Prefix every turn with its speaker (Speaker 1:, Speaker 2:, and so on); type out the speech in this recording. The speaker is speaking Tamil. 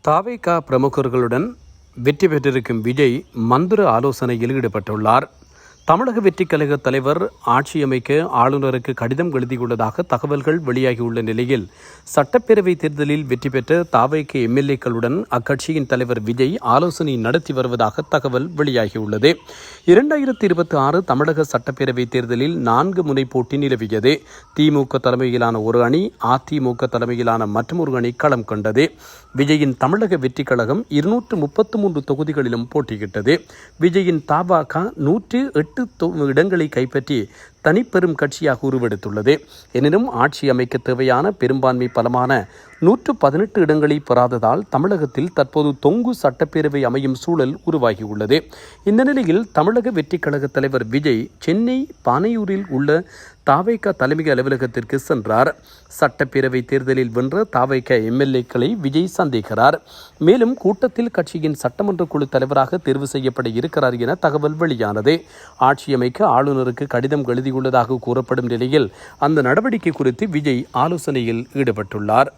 Speaker 1: தாவேகா பிரமுகர்களுடன் வெற்றி பெற்றிருக்கும் விஜய் மந்திர ஆலோசனையில் ஈடுபட்டுள்ளார். தமிழக வெற்றிக் கழக தலைவர் ஆட்சியமைக்க ஆளுநருக்கு கடிதம் எழுதியுள்ளதாக தகவல்கள் வெளியாகியுள்ள நிலையில் சட்டப்பேரவை தேர்தலில் வெற்றி பெற்ற தாவேக எம்எல்ஏக்களுடன் அக்கட்சியின் தலைவர் விஜய் ஆலோசனை நடத்தி வருவதாக தகவல் வெளியாகியுள்ளது. 2026 தமிழக சட்டப்பேரவை தேர்தலில் 4 முனை போட்டி நிலவியது. திமுக தலைமையிலான ஒரு அணி, அதிமுக தலைமையிலான மற்றொரு அணி களம் கண்டது. விஜயின் தமிழக வெற்றிக் கழகம் 233 தொகுதிகளிலும் போட்டியிட்டது. விஜயின் தபாக 108 இடங்களை கைப்பற்றி தனிப்பெரும் கட்சியாக உருவெடுத்துள்ளது. எனினும் ஆட்சி அமைக்க தேவையான பெரும்பான்மை பலமான 118 இடங்களை பெறாததால் தமிழகத்தில் தற்போது தொங்கு சட்டப்பேரவை அமையும் சூழல் உருவாகியுள்ளது. இந்த நிலையில் தமிழக வெற்றிக் கழக தலைவர் விஜய் சென்னை பானையூரில் உள்ள தாவேகா தலைமை அலுவலகத்திற்கு சென்றார். சட்டப்பேரவை தேர்தலில் வென்ற தாவேகா எம்எல்ஏக்களை விஜய் சந்திக்கிறார். மேலும் கூட்டத்தில் கட்சியின் சட்டமன்ற குழு தலைவராக தேர்வு செய்யப்பட இருக்கிறார் என தகவல் வெளியானது. ஆட்சி அமைக்க ஆளுநருக்கு கடிதம் எழுதியுள்ளதாக கூறப்படும் நிலையில் அந்த நடவடிக்கை குறித்து விஜய் ஆலோசனையில் ஈடுபட்டுள்ளார்.